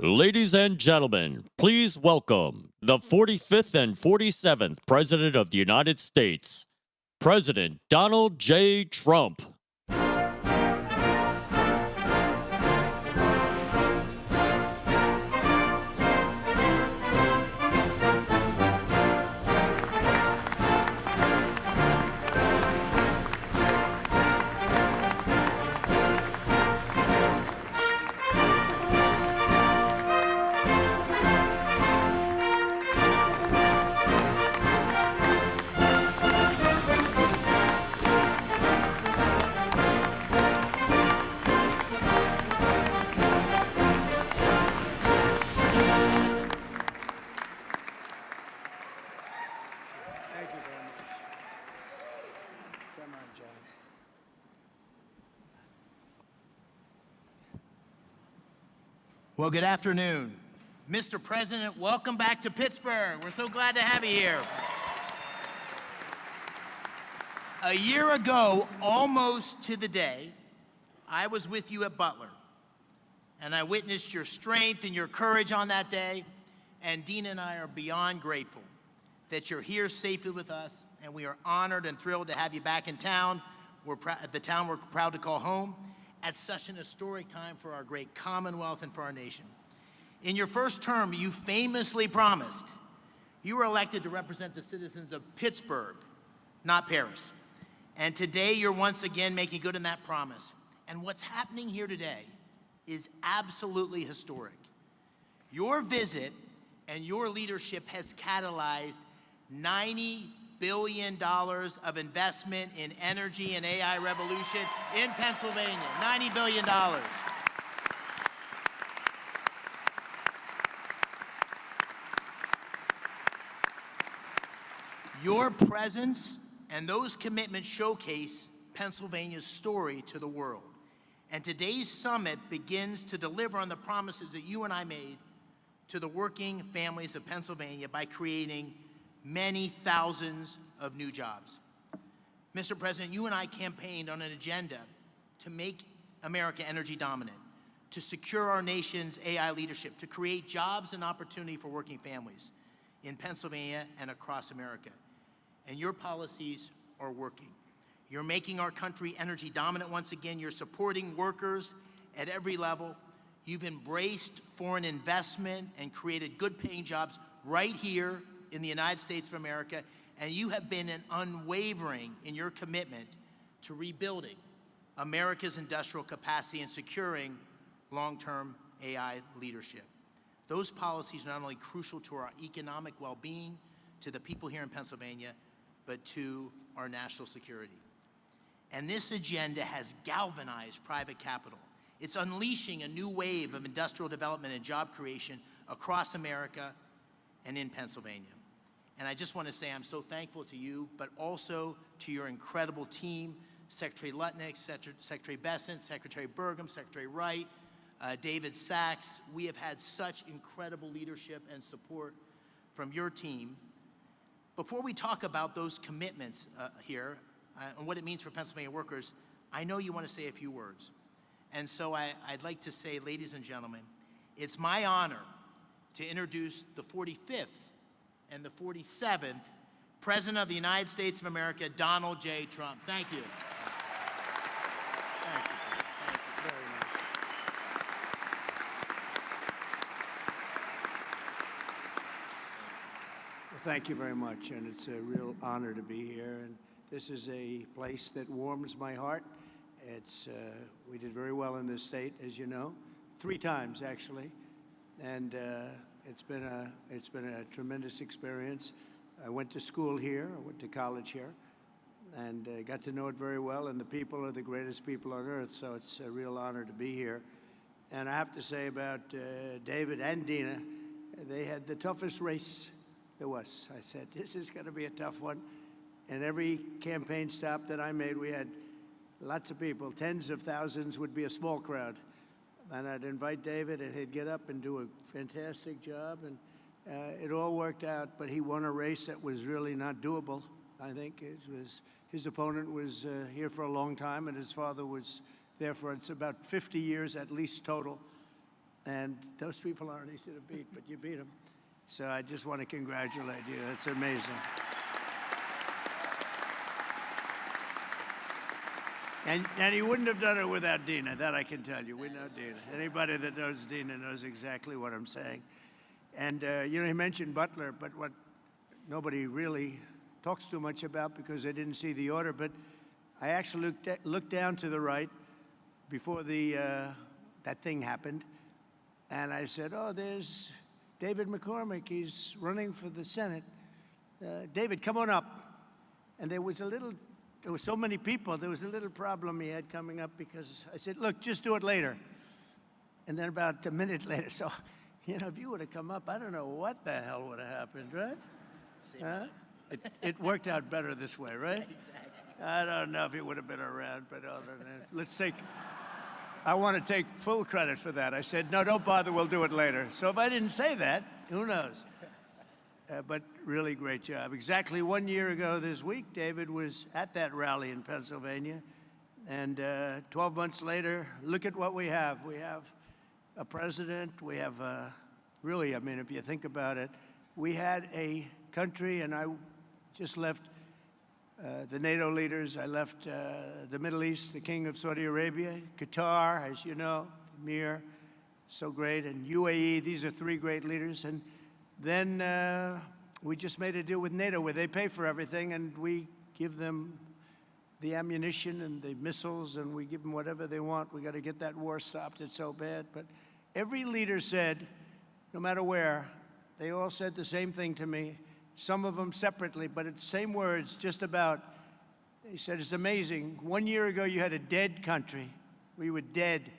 Ladies and gentlemen, please welcome the 45th and 47th President of the United States, President Donald J. Trump. Thank you very much. Come on, John. Well, good afternoon. Mr. President, welcome back to Pittsburgh. We're so glad to have you here. A year ago, almost to the day, I was with you at Butler, and I witnessed your strength and your courage on that day, and Dina and I are beyond grateful that you're here safely with us, and we are honored and thrilled to have you back in town. The town we're proud to call home at such an historic time for our great Commonwealth and for our nation. In your first term, you famously promised you were elected to represent the citizens of Pittsburgh, not Paris. And today you're once again making good on that promise. And what's happening here today is absolutely historic. Your visit and your leadership has catalyzed $90 billion of investment in energy and AI revolution in Pennsylvania. $90 billion. Your presence and those commitments showcase Pennsylvania's story to the world. And today's summit begins to deliver on the promises that you and I made to the working families of Pennsylvania by creating many thousands of new jobs. Mr. President, you and I campaigned on an agenda to make America energy dominant, to secure our nation's AI leadership, to create jobs and opportunity for working families in Pennsylvania and across America. And your policies are working. You're making our country energy dominant once again. You're supporting workers at every level. You've embraced foreign investment and created good paying jobs right here in the United States of America. And you have been unwavering in your commitment to rebuilding America's industrial capacity and securing long-term AI leadership. Those policies are not only crucial to our economic well-being, to the people here in Pennsylvania, but to our national security. And this agenda has galvanized private capital. It's unleashing a new wave of industrial development and job creation across America and in Pennsylvania. And I just want to say I'm so thankful to you, but also to your incredible team, Secretary Lutnick, Secretary Bessent, Secretary Burgum, Secretary Wright, David Sachs. We have had such incredible leadership and support from your team. Before we talk about those commitments here and what it means for Pennsylvania workers, I know you want to say a few words. And so I'd like to say, ladies and gentlemen, it's my honor to introduce the 45th and the 47th President of the United States of America, Donald J. Trump. Thank you. Thank you. Thank you very much. Well, thank you very much, and it's a real honor to be here. And this is a place that warms my heart. We did very well in this state, as you know, 3 times actually, and it's been a tremendous experience. I went to school here, I went to college here, and got to know it very well, and the people are the greatest people on earth, so it's a real honor to be here. And I have to say about David and Dina, they had the toughest race there was. I said, this is going to be a tough one. And every campaign stop that I made, we had lots of people, tens of thousands would be a small crowd. And I'd invite David, and he'd get up and do a fantastic job, and it all worked out, but he won a race that was really not doable. I think his opponent was here for a long time, and his father was there for, it's about 50 years at least total. And those people aren't easy to beat, but you beat them. So I just want to congratulate you. That's amazing. And he wouldn't have done it without Dina, that I can tell you. We know Dina. Anybody that knows Dina knows exactly what I'm saying. And, you know, he mentioned Butler, but what nobody really talks too much about because they didn't see the order, but I actually looked down to the right before that thing happened, and I said, oh, there's David McCormick. He's running for the Senate. David, come on up. And there was so many people, there was a little problem he had coming up because I said, look, just do it later. And then about a minute later, so, you know, if you would have come up, I don't know what the hell would have happened, right? It worked out better this way, right? Exactly. I don't know if he would have been around, but other than that, I want to take full credit for that. I said, no, don't bother, we'll do it later. So if I didn't say that, who knows? But really great job. Exactly 1 year ago this week, David was at that rally in Pennsylvania. And 12 months later, look at what we have. We have a president. We have really, I mean, if you think about it, we had a country, and I just left the NATO leaders. I left the Middle East, the King of Saudi Arabia, Qatar, as you know, Mir, so great, and UAE. These are three great leaders. And then we just made a deal with NATO where they pay for everything, and we give them the ammunition and the missiles, and we give them whatever they want. We got to get that war stopped. It's so bad. But every leader said, no matter where, they all said the same thing to me. Some of them separately, but it's same words, just about. He said, it's amazing. 1 year ago, you had a dead country. We were dead.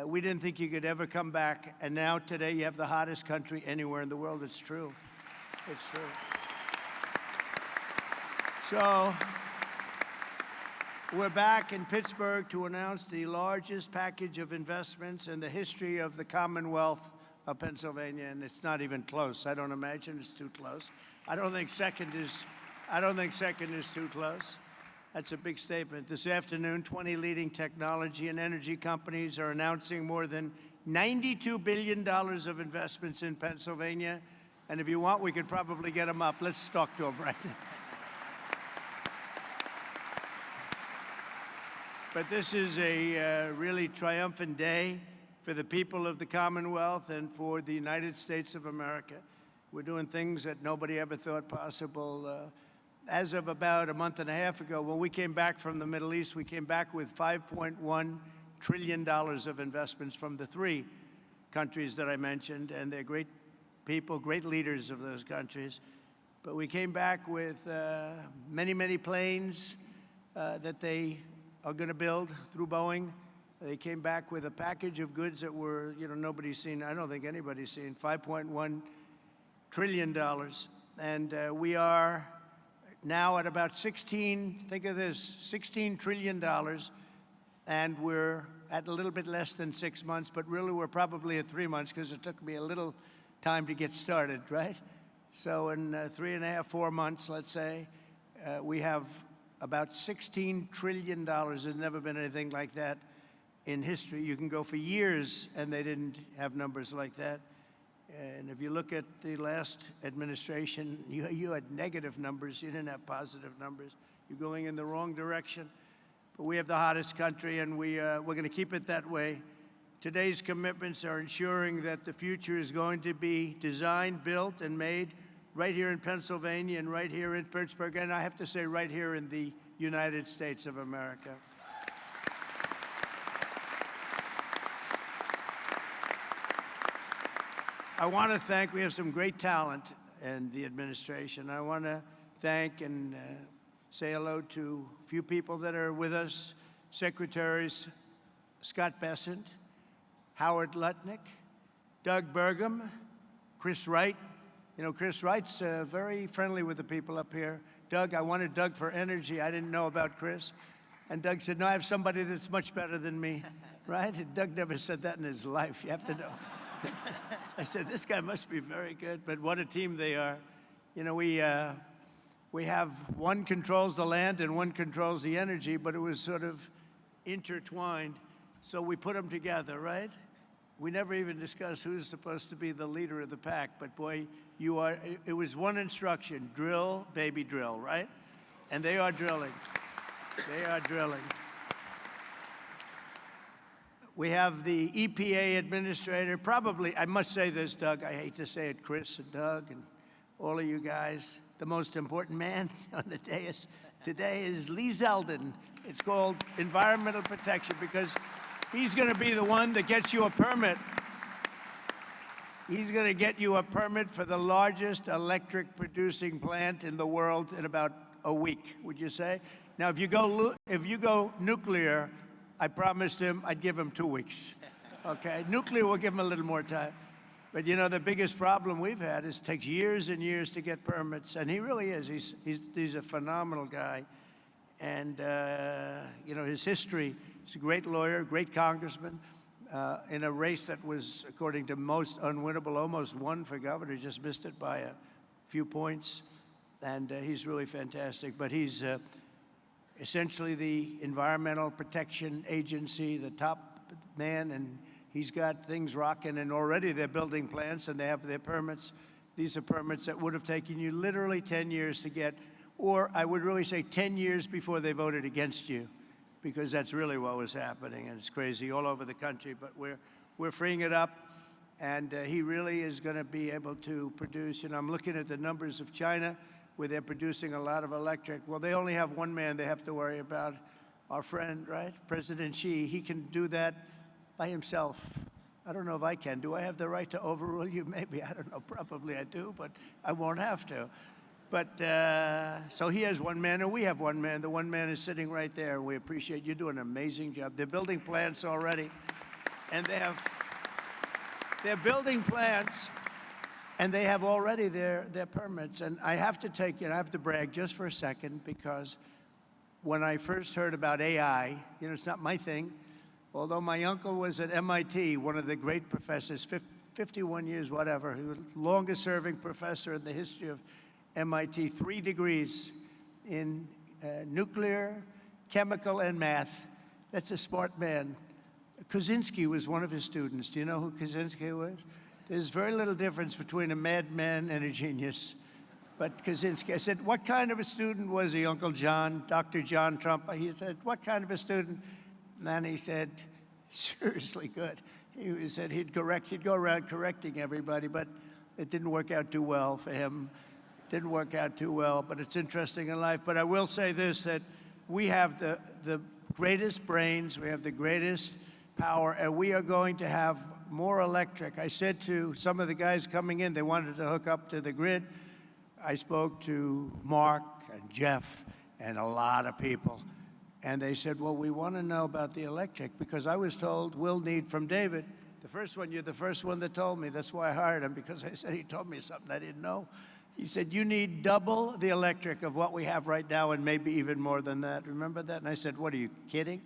We didn't think you could ever come back. And now, today, you have the hottest country anywhere in the world. It's true. It's true. So, we're back in Pittsburgh to announce the largest package of investments in the history of the Commonwealth of Pennsylvania, and it's not even close. I don't imagine it's too close. I don't think second is too close. That's a big statement. This afternoon, 20 leading technology and energy companies are announcing more than $92 billion of investments in Pennsylvania. And if you want, we could probably get them up. Let's talk to them right now. But this is a really triumphant day for the people of the Commonwealth and for the United States of America. We're doing things that nobody ever thought possible. As of about a month and a half ago, when we came back from the Middle East, we came back with $5.1 trillion of investments from the three countries that I mentioned, and they're great people, great leaders of those countries. But we came back with many, many planes that they are going to build through Boeing. They came back with a package of goods that were, you know, nobody's seen. I don't think anybody's seen. $5.1 trillion. And we are now at about 16, think of this, $16 trillion. And we're at a little bit less than 6 months, but really we're probably at 3 months because it took me a little time to get started, right? So in 3.5, 4 months, let's say, we have about $16 trillion. There's never been anything like that in history. You can go for years and they didn't have numbers like that. And if you look at the last administration, you had negative numbers. You didn't have positive numbers. You're going in the wrong direction. But we have the hottest country, and we're going to keep it that way. Today's commitments are ensuring that the future is going to be designed, built, and made right here in Pennsylvania and right here in Pittsburgh, and I have to say right here in the United States of America. I want to thank, we have some great talent in the administration. I want to thank and say hello to a few people that are with us. Secretaries Scott Bessent, Howard Lutnick, Doug Burgum, Chris Wright. You know, Chris Wright's very friendly with the people up here. Doug, I wanted Doug for energy. I didn't know about Chris. And Doug said, no, I have somebody that's much better than me, right? And Doug never said that in his life. You have to know. I said, this guy must be very good, but what a team they are. You know, we have one controls the land and one controls the energy, but it was sort of intertwined. So we put them together, right? we never even discussed who's supposed to be the leader of the pack, but boy, you are, it was one instruction: drill, baby, drill, right? And they are drilling. They are drilling. We have the EPA administrator, probably, I must say this, Doug, I hate to say it, Chris and Doug and all of you guys, the most important man on the dais today is Lee Zeldin. It's called environmental protection because he's going to be the one that gets you a permit. He's going to get you a permit for the largest electric producing plant in the world in about a week, would you say? Now, if you go nuclear, I promised him I'd give him 2 weeks. Okay, nuclear will give him a little more time. But you know, the biggest problem we've had is it takes years and years to get permits, and he really is. He's a phenomenal guy, and you know, his history. He's a great lawyer, great congressman, in a race that was, according to most, unwinnable. Almost won for governor, just missed it by a few points, and he's really fantastic. But he's essentially the Environmental Protection Agency, the top man, and he's got things rocking, and already they're building plants and they have their permits. These are permits that would have taken you literally 10 years to get, or I would really say 10 years before they voted against you, because that's really what was happening, and it's crazy all over the country, but we're freeing it up, and he really is going to be able to produce. You know, I'm looking at the numbers of China, where they're producing a lot of electric. Well, they only have one man they have to worry about, our friend, right? President Xi. He can do that by himself. I don't know if I can. Do I have the right to overrule you? Maybe. I don't know. Probably I do, but I won't have to. But so he has one man, and we have one man. The one man is sitting right there. We appreciate you doing an amazing job. They're building plants already, and they're building plants. And they have already their permits. And I have to I have to brag just for a second, because when I first heard about AI, you know, it's not my thing, although my uncle was at MIT, one of the great professors, 51 years, whatever. He was the longest serving professor in the history of MIT, 3 degrees in nuclear, chemical, and math. That's a smart man. Kaczynski was one of his students. Do you know who Kaczynski was? There's very little difference between a madman and a genius. But Kaczynski, I said, what kind of a student was he, Uncle John, Dr. John Trump? He said, what kind of a student? And then he said, seriously good. He said he'd go around correcting everybody, but it didn't work out too well for him. Didn't work out too well, but it's interesting in life. But I will say this, that we have the greatest brains, we have the greatest power, and we are going to have more electric. I said to some of the guys coming in, they wanted to hook up to the grid. I spoke to Mark and Jeff and a lot of people, and they said, well, we want to know about the electric, because I was told we'll need from David. You're the first one that told me. That's why I hired him, because I said he told me something I didn't know. He said, you need double the electric of what we have right now, and maybe even more than that. Remember that? And I said, what, are you kidding?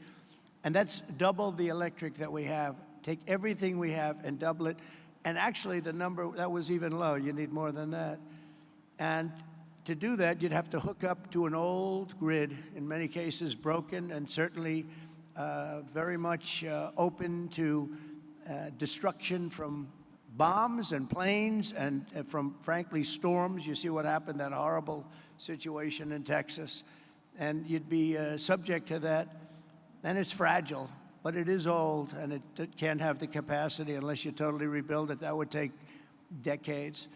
And that's double the electric that we have. Take everything we have and double it. And actually, the number, that was even low. You need more than that. And to do that, you'd have to hook up to an old grid, in many cases broken, and certainly very much open to destruction from bombs and planes and from, frankly, storms. You see what happened, that horrible situation in Texas. And you'd be subject to that. And it's fragile, but it is old, and it can't have the capacity unless you totally rebuild it. That would take decades.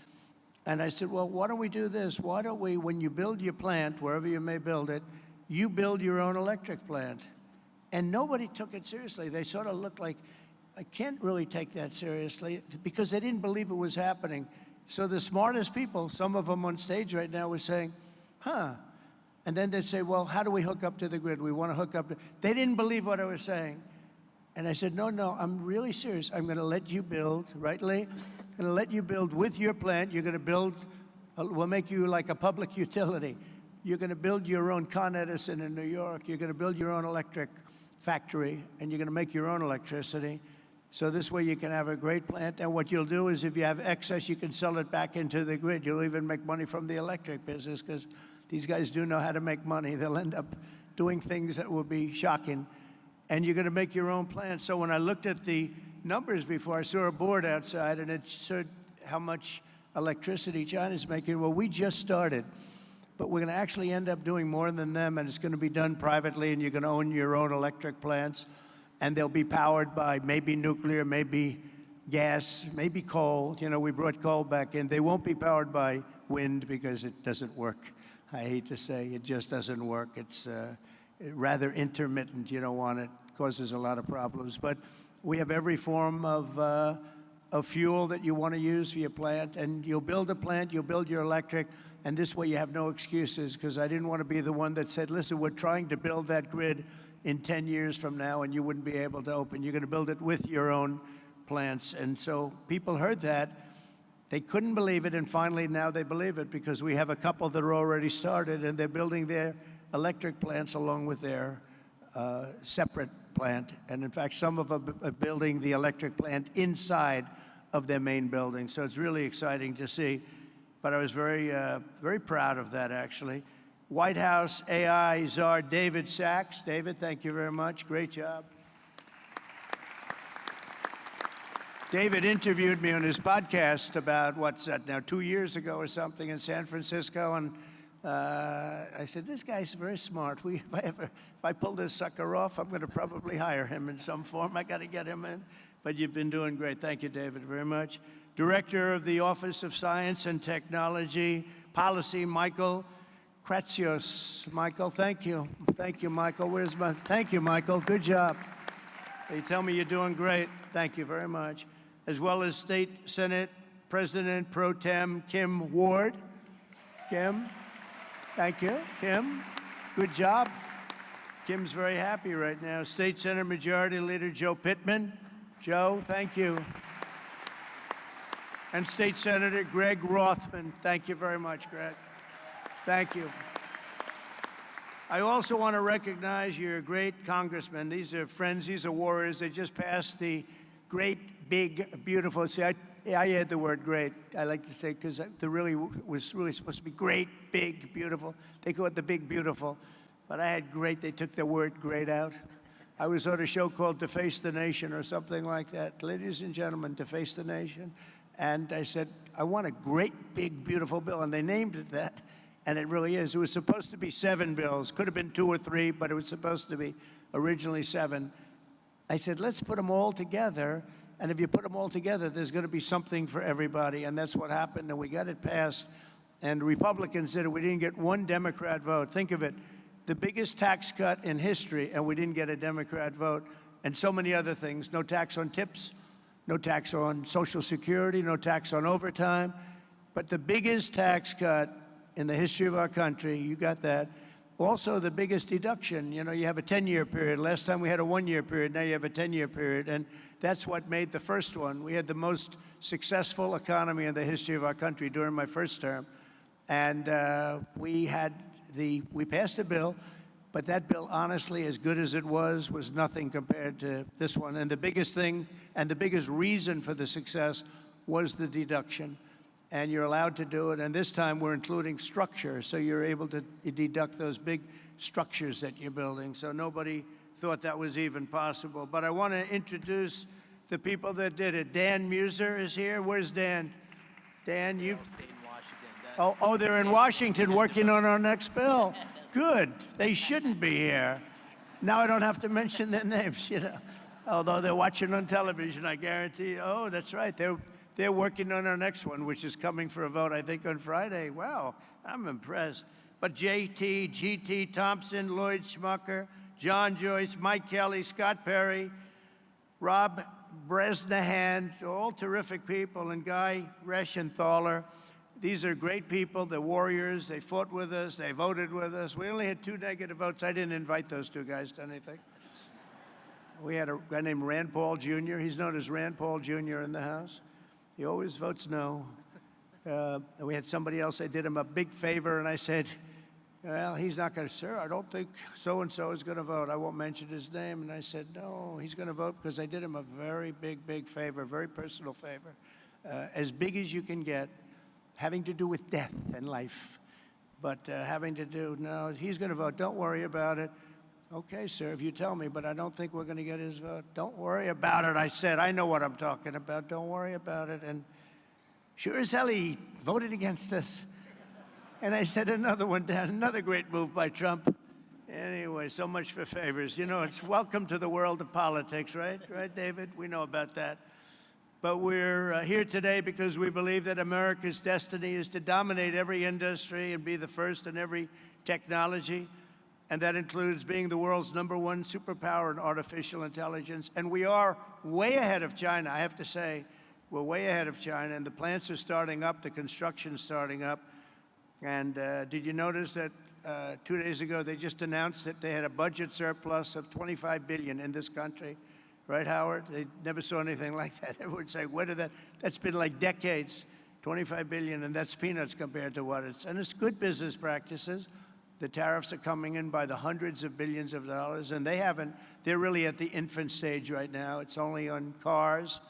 And I said, well, why don't we do this? Why don't we, when you build your plant, wherever you may build it, you build your own electric plant? And nobody took it seriously. They sort of looked like, I can't really take that seriously, because they didn't believe it was happening. So the smartest people, some of them on stage right now, were saying, huh. And then they'd say, well, how do we hook up to the grid? We want to hook up. They didn't believe what I was saying. And I said, no, I'm really serious. I'm going to let you build, right, Lee? I'm going to let you build with your plant. You're going to build, we'll make you like a public utility. You're going to build your own Con Edison in New York. You're going to build your own electric factory, and you're going to make your own electricity. So this way you can have a great plant. And what you'll do is if you have excess, you can sell it back into the grid. You'll even make money from the electric business, because these guys do know how to make money. They'll end up doing things that will be shocking. And you're going to make your own plant. So when I looked at the numbers before. I saw a board outside, and it showed how much electricity China's making. Well, we just started, but we're going to actually end up doing more than them, and it's going to be done privately, and you're going to own your own electric plants, and they'll be powered by maybe nuclear, maybe gas, maybe coal. You know, we brought coal back in. They won't be powered by wind because it doesn't work. I hate to say, it just doesn't work. It's rather intermittent. You don't want it. It causes a lot of problems. But we have every form of fuel that you want to use for your plant, and you'll build a plant, you'll build your electric, and this way you have no excuses, because I didn't want to be the one that said, listen, we're trying to build that grid in 10 years from now, and you wouldn't be able to open. You're going to build it with your own plants. And so people heard that. They couldn't believe it, and finally now they believe it, because we have a couple that are already started, and they're building their electric plants along with their separate plant. And in fact, some of them are building the electric plant inside of their main building. So it's really exciting to see. But I was very proud of that, actually. White House AI czar David Sachs. David, thank you very much. Great job. David interviewed me on his podcast about, what's that now, 2 years ago or something in San Francisco, and I said, this guy's very smart. If I pull this sucker off, I'm going to probably hire him in some form. I got to get him in. But you've been doing great. Thank you, David, very much. Director of the Office of Science and Technology Policy, Michael Kratsios. Michael, thank you. Thank you, Michael. Thank you, Michael. Good job. They tell me you're doing great. Thank you very much. As well as State Senate President Pro Tem Kim Ward. Kim, thank you. Kim, good job. Kim's very happy right now. State Senate Majority Leader Joe Pittman. Joe, thank you. And State Senator Greg Rothman. Thank you very much, Greg. Thank you. I also want to recognize your great congressmen. These are friends, these are warriors. They just passed the great, big, beautiful. See, I add the word great, I like to say, because the was really supposed to be great, big, beautiful. They call it the big, beautiful. But I had great, they took the word great out. I was on a show called Deface the Nation or something like that. Ladies and gentlemen, Deface the Nation. And I said, I want a great, big, beautiful bill. And they named it that. And it really is. It was supposed to be 7 bills. Could have been 2 or 3, but it was supposed to be originally 7. I said, let's put them all together. And if you put them all together, there's going to be something for everybody. And that's what happened. And we got it passed. And Republicans did it. We didn't get one Democrat vote. Think of it. The biggest tax cut in history, and we didn't get a Democrat vote. And so many other things. No tax on tips. No tax on Social Security. No tax on overtime. But the biggest tax cut in the history of our country, you got that. Also, the biggest deduction. You know, you have a 10-year period. Last time we had a 1-year period. Now you have a 10-year period. And that's what made the first one. We had the most successful economy in the history of our country during my first term. And we passed a bill, but that bill, honestly, as good as it was nothing compared to this one. And the biggest thing and the biggest reason for the success was the deduction. And you're allowed to do it. And this time we're including structure, so you're able to deduct those big structures that you're building. So nobody thought that was even possible. But I want to introduce the people that did it. Dan Muser is here. Where's Dan? Dan, you... Stayed in Washington. Oh, they're in Washington working on our next bill. Good. They shouldn't be here. Now I don't have to mention their names, you know. Although they're watching on television, I guarantee. Oh, that's right. They're working on our next one, which is coming for a vote, I think, on Friday. Wow, I'm impressed. But JT, GT Thompson, Lloyd Schmucker, John Joyce, Mike Kelly, Scott Perry, Rob Bresnahan, all terrific people, and Guy Reschenthaler. These are great people. They're warriors. They fought with us. They voted with us. We only had 2 negative votes. I didn't invite those 2 guys to anything. We had a guy named Rand Paul Jr. He's known as Rand Paul Jr. in the House. He always votes no. And we had somebody else. I did him a big favor, and I said, well, he's not going to, sir, I don't think so-and-so is going to vote. I won't mention his name. And I said, no, he's going to vote because I did him a very big, big favor, very personal favor, as big as you can get, having to do with death and life. But having to do, no, he's going to vote. Don't worry about it. Okay, sir, if you tell me, but I don't think we're going to get his vote. Don't worry about it, I said. I know what I'm talking about. Don't worry about it. And sure as hell, he voted against us. And I said another one down, another great move by Trump. Anyway, so much for favors. You know, it's welcome to the world of politics, right? Right, David? We know about that. But we're here today because we believe that America's destiny is to dominate every industry and be the first in every technology. And that includes being the world's #1 superpower in artificial intelligence. And we are way ahead of China, I have to say. We're way ahead of China, and the plants are starting up, the construction's starting up. And did you notice that 2 days ago they just announced that they had a budget surplus of $25 billion in this country? Right, Howard? They never saw anything like that. Everyone's saying, where did that? That's been like decades, $25 billion, and that's peanuts compared to what it's. And it's good business practices. The tariffs are coming in by the hundreds of billions of dollars, and they're really at the infant stage right now. It's only on cars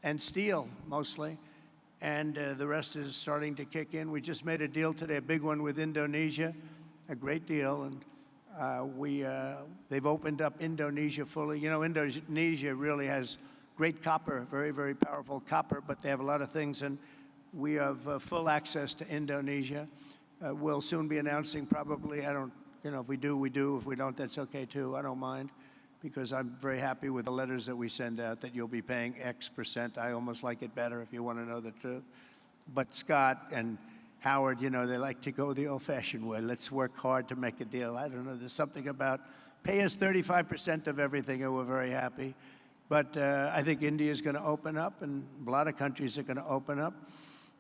and steel, mostly, and the rest is starting to kick in. We just made a deal today, a big one with Indonesia, a great deal, and they've opened up Indonesia fully. You know, Indonesia really has great copper, very, very powerful copper, but they have a lot of things, and we have full access to Indonesia. We'll soon be announcing probably, if we do, we do. If we don't, that's okay too. I don't mind, because I'm very happy with the letters that we send out that you'll be paying X%. I almost like it better if you want to know the truth. But Scott and Howard, you know, they like to go the old-fashioned way. Let's work hard to make a deal. I don't know, there's something about pay us 35% of everything and we're very happy. But I think India is going to open up, and a lot of countries are going to open up.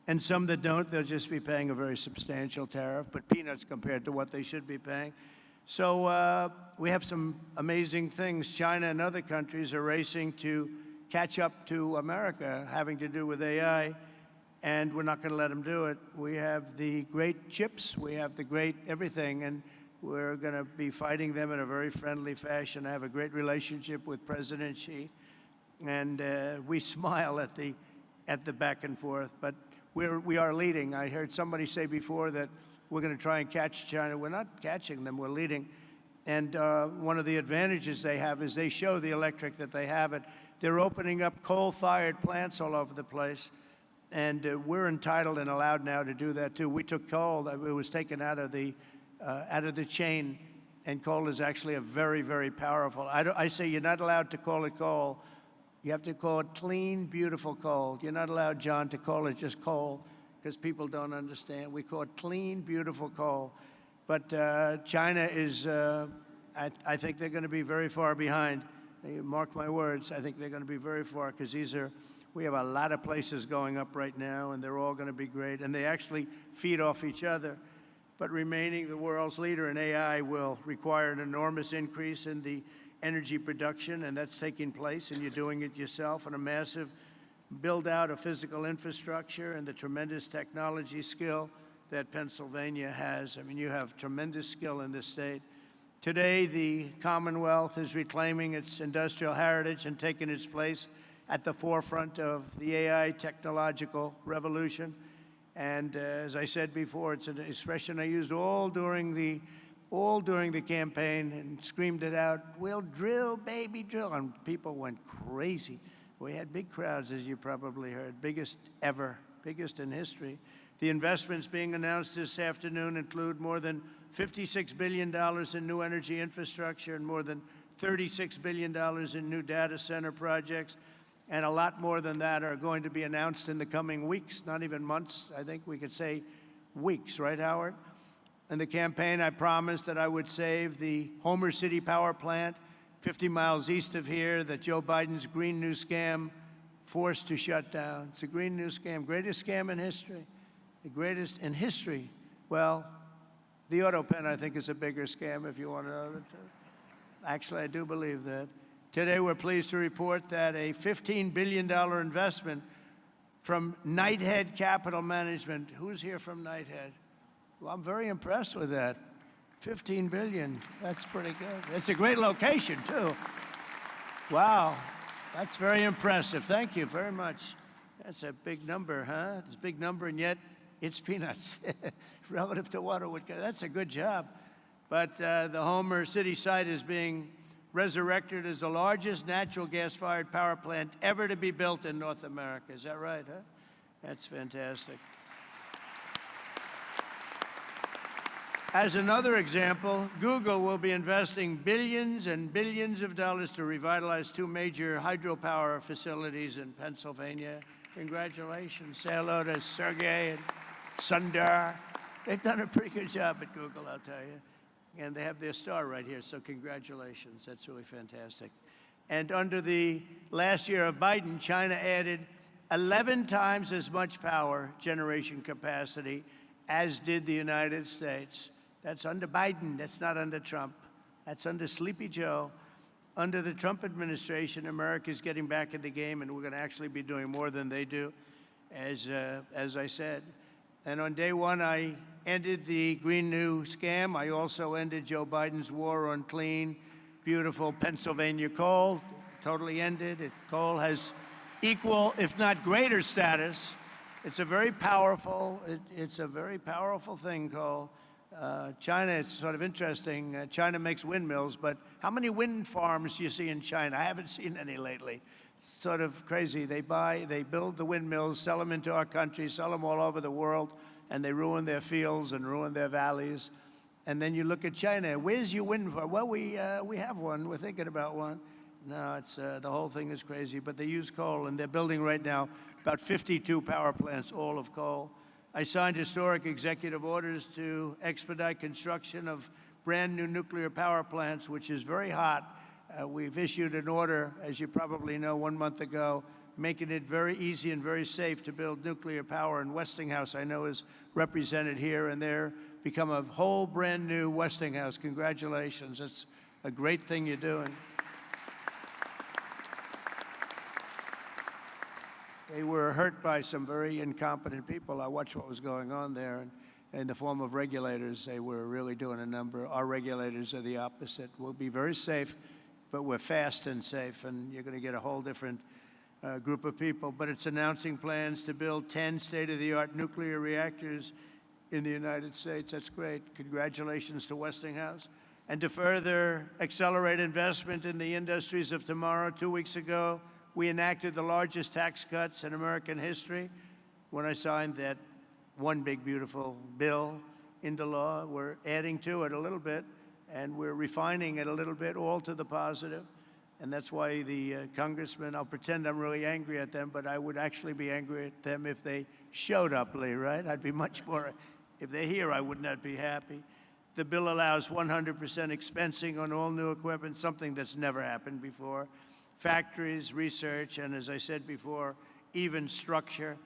And some that don't, they'll just be paying a very substantial tariff, but peanuts compared to what they should be paying. So we have some amazing things. China and other countries are racing to catch up to America, having to do with AI, and we're not going to let them do it. We have the great chips, we have the great everything, and we're going to be fighting them in a very friendly fashion. I have a great relationship with President Xi, and we smile at the back and forth, but we are leading. I heard somebody say before that we're going to try and catch China. We're not catching them, we're leading. And one of the advantages they have is they show the electric that they have it. They're opening up coal-fired plants all over the place. And we're entitled and allowed now to do that too. We took coal, it was taken out of the chain, and coal is actually a very, very powerful. I say you're not allowed to call it coal. You have to call it clean, beautiful coal. You're not allowed, John, to call it just coal, because people don't understand. We call it clean, beautiful coal. But China is, I think they're going to be very far behind. Mark my words, I think they're going to be very far, because we have a lot of places going up right now, and they're all going to be great. And they actually feed off each other. But remaining the world's leader in AI will require an enormous increase in the energy production, and that's taking place, and you're doing it yourself, and a massive build-out of physical infrastructure and the tremendous technology skill that Pennsylvania has. I mean, you have tremendous skill in this state. Today, the Commonwealth is reclaiming its industrial heritage and taking its place at the forefront of the AI technological revolution. And as I said before, it's an expression I used all during the campaign and screamed it out, "We'll drill, baby, drill." And people went crazy. We had big crowds, as you probably heard, biggest ever, biggest in history. The investments being announced this afternoon include more than $56 billion in new energy infrastructure and more than $36 billion in new data center projects. And a lot more than that are going to be announced in the coming weeks, not even months. I think we could say weeks, right, Howard? In the campaign, I promised that I would save the Homer City power plant 50 miles east of here that Joe Biden's Green New Scam forced to shut down. It's a Green New Scam, greatest scam in history, the greatest in history. Well, the auto pen, I think, is a bigger scam, if you want to know the truth. Actually, I do believe that. Today, we're pleased to report that a $15 billion investment from Knighthead Capital Management. Who's here from Knighthead? Well, I'm very impressed with that. $15 billion, that's pretty good. It's a great location, too. Wow, that's very impressive. Thank you very much. That's a big number, huh? It's a big number, and yet it's peanuts relative to what it would go. That's a good job. But the Homer City site is being resurrected as the largest natural gas-fired power plant ever to be built in North America. Is that right, huh? That's fantastic. As another example, Google will be investing billions and billions of dollars to revitalize two major hydropower facilities in Pennsylvania. Congratulations. Say hello to Sergey and Sundar. They've done a pretty good job at Google, I'll tell you. And they have their star right here, so congratulations. That's really fantastic. And under the last year of Biden, China added 11 times as much power generation capacity as did the United States. That's under Biden. That's not under Trump. That's under Sleepy Joe. Under the Trump administration, America's getting back in the game, and we're going to actually be doing more than they do, as I said. And on day one, I ended the Green New scam. I also ended Joe Biden's war on clean, beautiful Pennsylvania coal. Totally ended. Coal has equal, if not greater, status. It's a very powerful. It's a very powerful thing, coal. China, it's sort of interesting. China makes windmills, but how many wind farms do you see in China? I haven't seen any lately. It's sort of crazy. They build the windmills, sell them into our country, sell them all over the world, and they ruin their fields and ruin their valleys. And then you look at China. Where's your wind farm? Well, we have one. We're thinking about one. No, it's the whole thing is crazy. But they use coal, and they're building right now about 52 power plants, all of coal. I signed historic executive orders to expedite construction of brand new nuclear power plants, which is very hot. We've issued an order, as you probably know, 1 month ago, making it very easy and very safe to build nuclear power. And Westinghouse, I know, is represented here, and they're become a whole brand new Westinghouse. Congratulations. It's a great thing you're doing. They were hurt by some very incompetent people. I watched what was going on there, and in the form of regulators, they were really doing a number. Our regulators are the opposite. We'll be very safe, but we're fast and safe, and you're going to get a whole different group of people. But it's announcing plans to build 10 state-of-the-art nuclear reactors in the United States. That's great. Congratulations to Westinghouse. And to further accelerate investment in the industries of tomorrow, 2 weeks ago, we enacted the largest tax cuts in American history when I signed that one big, beautiful bill into law. We're adding to it a little bit, and we're refining it a little bit, all to the positive. And that's why the congressmen, I'll pretend I'm really angry at them, but I would actually be angry at them if they showed up, Lee, right? I'd be much more, if they're here, I would not be happy. The bill allows 100% expensing on all new equipment, something that's never happened before. Factories, research, and as I said before, even structure.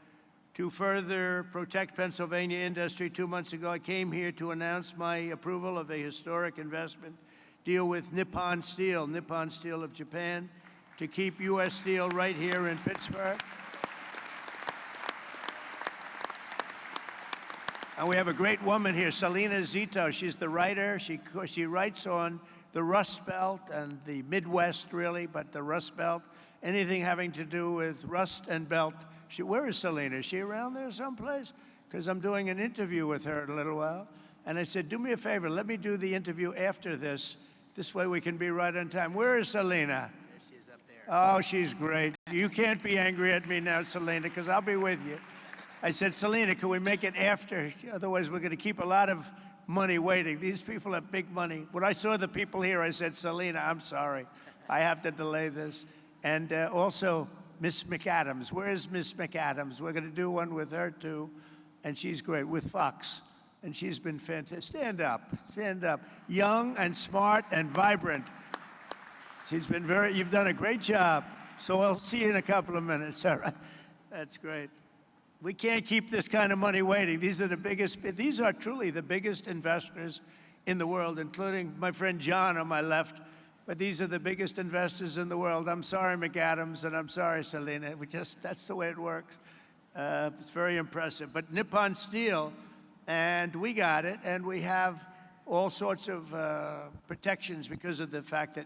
To further protect Pennsylvania industry, 2 months ago, I came here to announce my approval of a historic investment deal with Nippon Steel of Japan, to keep U.S. steel right here in Pittsburgh. And we have a great woman here, Selena Zito. She's the writer. She writes on the Rust Belt and the Midwest, really, but the Rust Belt, anything having to do with rust and belt. Where is Selena? Is she around there someplace? Because I'm doing an interview with her in a little while. And I said, do me a favor, let me do the interview after this. This way we can be right on time. Where is Selena? There she is up there. Oh, she's great. You can't be angry at me now, Selena, because I'll be with you. I said, Selena, can we make it after? Otherwise, we're going to keep a lot of money waiting. These people have big money. When I saw the people here, I said, Selena, I'm sorry. I have to delay this. And also, Miss McAdams. Where is Miss McAdams? We're going to do one with her, too. And she's great, with Fox. And she's been fantastic. Stand up. Stand up. Young and smart and vibrant. She's been you've done a great job. So I'll see you in a couple of minutes. All right. That's great. We can't keep this kind of money waiting. These are truly the biggest investors in the world, including my friend John on my left. But these are the biggest investors in the world. I'm sorry, McAdams, and I'm sorry, Selena. That's the way it works. It's very impressive. But Nippon Steel, and we got it, and we have all sorts of protections because of the fact that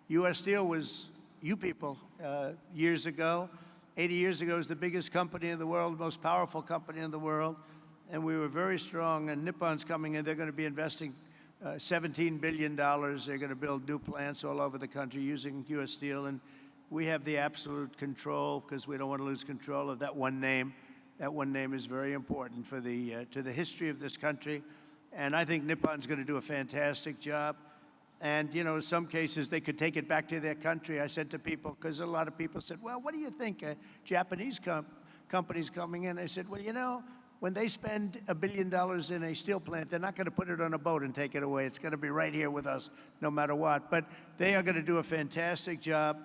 U.S. Steel was, you people, years ago, 80 years ago, was the biggest company in the world, most powerful company in the world, and we were very strong, and Nippon's coming in. They're going to be investing $17 billion. They're going to build new plants all over the country using U.S. steel. And we have the absolute control, because we don't want to lose control of that one name. That one name is very important for to the history of this country. And I think Nippon's going to do a fantastic job. And, you know, in some cases, they could take it back to their country. I said to people, because a lot of people said, well, what do you think? Japanese companies coming in. I said, well, you know, when they spend $1 billion in a steel plant, they're not going to put it on a boat and take it away. It's going to be right here with us no matter what. But they are going to do a fantastic job,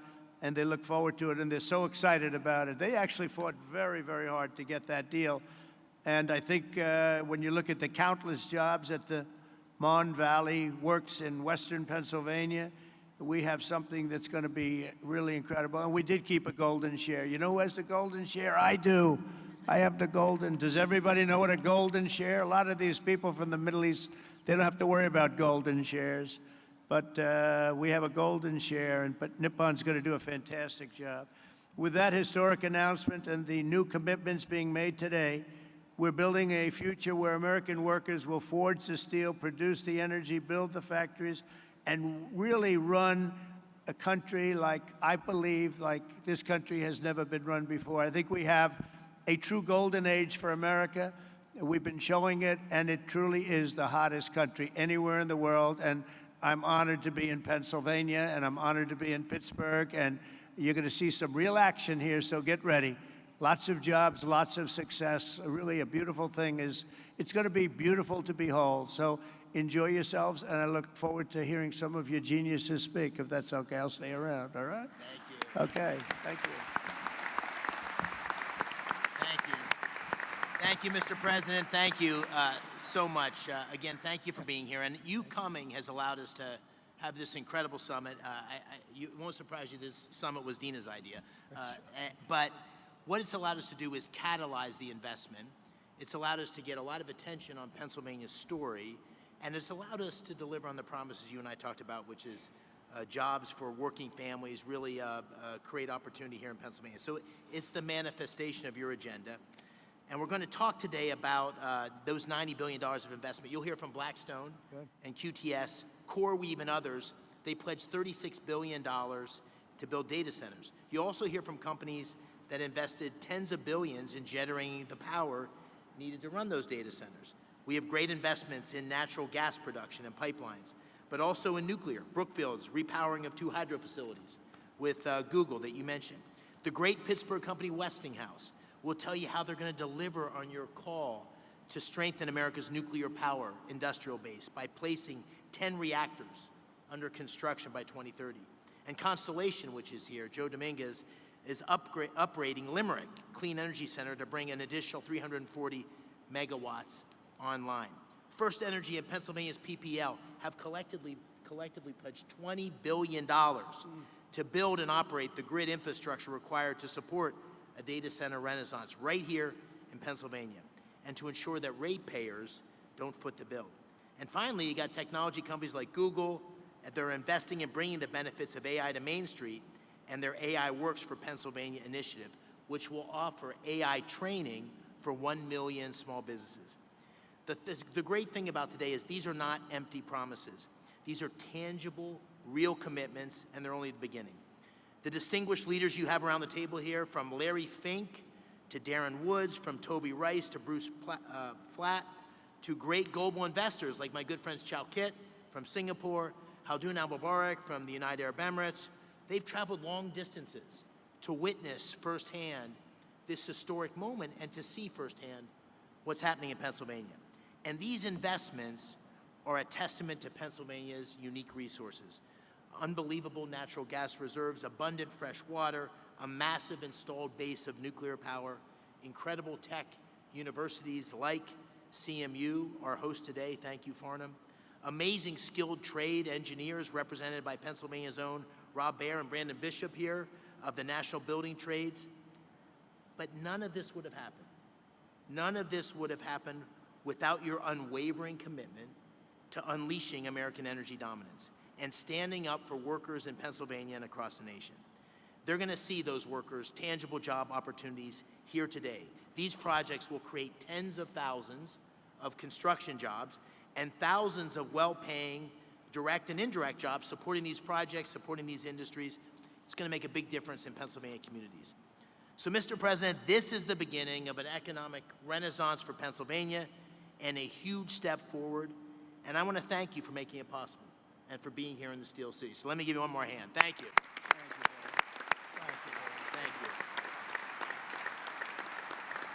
and they look forward to it, and they're so excited about it. They actually fought very, very hard to get that deal. And I think when you look at the countless jobs at the Mon Valley Works in western Pennsylvania, we have something that's going to be really incredible. And we did keep a golden share. You know who has the golden share? I do. I have the golden. Does everybody know what a golden share? A lot of these people from the Middle East, they don't have to worry about golden shares. But we have a golden share, but Nippon's going to do a fantastic job. With that historic announcement and the new commitments being made today, we're building a future where American workers will forge the steel, produce the energy, build the factories, and really run a country like, I believe, like this country has never been run before. I think we have a true golden age for America. We've been showing it, and it truly is the hottest country anywhere in the world. And I'm honored to be in Pennsylvania, and I'm honored to be in Pittsburgh, and you're going to see some real action here, so get ready. Lots of jobs, lots of success. Really a beautiful thing is, it's going to be beautiful to behold. So enjoy yourselves, and I look forward to hearing some of your geniuses speak, if that's okay. I'll stay around, all right? Thank you. Okay, thank you. Thank you. Thank you, Mr. President. Thank you so much. Again, thank you for being here. And you coming has allowed us to have this incredible summit. It won't surprise you, this summit was Dina's idea. But what it's allowed us to do is catalyze the investment. It's allowed us to get a lot of attention on Pennsylvania's story. And it's allowed us to deliver on the promises you and I talked about, which is jobs for working families, really create opportunity here in Pennsylvania. So it's the manifestation of your agenda. And we're going to talk today about those $90 billion of investment. You'll hear from Blackstone and QTS, CoreWeave, and others. They pledged $36 billion to build data centers. You'll also hear from companies that invested tens of billions in generating the power needed to run those data centers. We have great investments in natural gas production and pipelines, but also in nuclear. Brookfield's repowering of 2 hydro facilities with Google that you mentioned. The great Pittsburgh company Westinghouse will tell you how they're going to deliver on your call to strengthen America's nuclear power industrial base by placing 10 reactors under construction by 2030. And Constellation, which is here, Joe Dominguez, is upgrading Limerick Clean Energy Center to bring an additional 340 megawatts online. First Energy and Pennsylvania's PPL have collectively pledged $20 billion to build and operate the grid infrastructure required to support a data center renaissance right here in Pennsylvania, and to ensure that ratepayers don't foot the bill. And finally, you got technology companies like Google, and they're investing in bringing the benefits of AI to Main Street, and their AI Works for Pennsylvania initiative, which will offer AI training for 1 million small businesses. The great thing about today is these are not empty promises. These are tangible, real commitments, and they're only the beginning. The distinguished leaders you have around the table here, from Larry Fink to Darren Woods, from Toby Rice to Bruce Flatt, to great global investors like my good friends Chow Kit from Singapore, Haldun Al-Mubarak from the United Arab Emirates. They've traveled long distances to witness firsthand this historic moment and to see firsthand what's happening in Pennsylvania. And these investments are a testament to Pennsylvania's unique resources. Unbelievable natural gas reserves, abundant fresh water, a massive installed base of nuclear power, incredible tech universities like CMU, our host today, thank you, Farnham, amazing skilled trade engineers represented by Pennsylvania's own Rob Baer and Brandon Bishop here of the National Building Trades. But none of this would have happened. None of this would have happened without your unwavering commitment to unleashing American energy dominance and standing up for workers in Pennsylvania and across the nation. They're going to see those workers' tangible job opportunities here today. These projects will create tens of thousands of construction jobs, and thousands of well-paying direct and indirect jobs supporting these projects, supporting these industries. It's going to make a big difference in Pennsylvania communities. So, Mr. President, this is the beginning of an economic renaissance for Pennsylvania and a huge step forward. And I want to thank you for making it possible and for being here in the Steel City. So let me give you one more hand. Thank you. Thank you, Dave. Thank you, Dave. Thank you.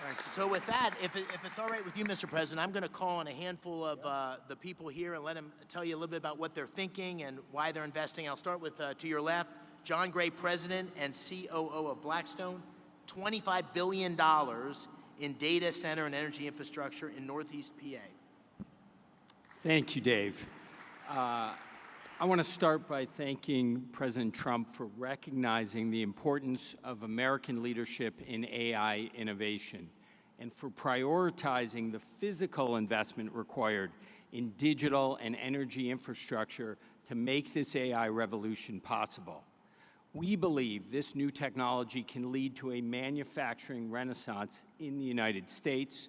Thank you. So with that, if it's all right with you, Mr. President, I'm going to call on a handful of the people here and let them tell you a little bit about what they're thinking and why they're investing. I'll start with, to your left, John Gray, President and COO of Blackstone, $25 billion in data center and energy infrastructure in Northeast PA. Thank you, Dave. I want to start by thanking President Trump for recognizing the importance of American leadership in AI innovation and for prioritizing the physical investment required in digital and energy infrastructure to make this AI revolution possible. We believe this new technology can lead to a manufacturing renaissance in the United States.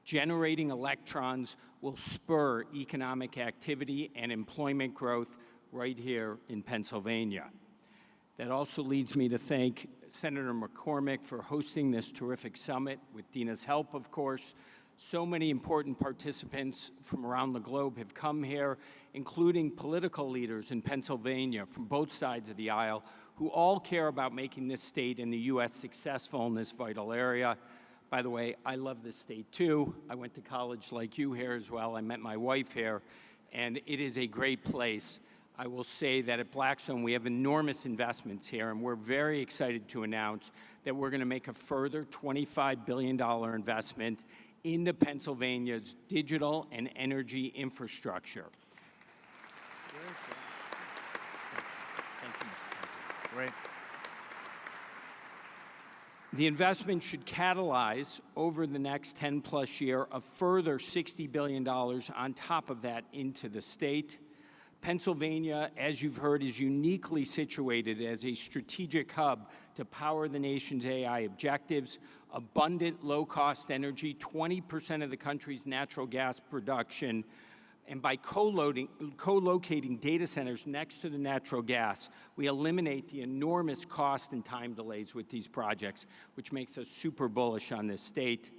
Generating electrons will spur economic activity and employment growth right here in Pennsylvania. That also leads me to thank Senator McCormick for hosting this terrific summit, with Dina's help, of course. So many important participants from around the globe have come here, including political leaders in Pennsylvania from both sides of the aisle, who all care about making this state and the U.S. successful in this vital area. By the way, I love this state too. I went to college like you here as well. I met my wife here, and it is a great place. I will say that at Blackstone, we have enormous investments here, and we're very excited to announce that we're going to make a further $25 billion investment into Pennsylvania's digital and energy infrastructure. Thank you, Mr. President. Great. The investment should catalyze over the next 10-plus year a further $60 billion on top of that into the state. Pennsylvania, as you've heard, is uniquely situated as a strategic hub to power the nation's AI objectives. Abundant, low-cost energy, 20% of the country's natural gas production, and by co-locating data centers next to the natural gas, we eliminate the enormous cost and time delays with these projects, which makes us super bullish on this state.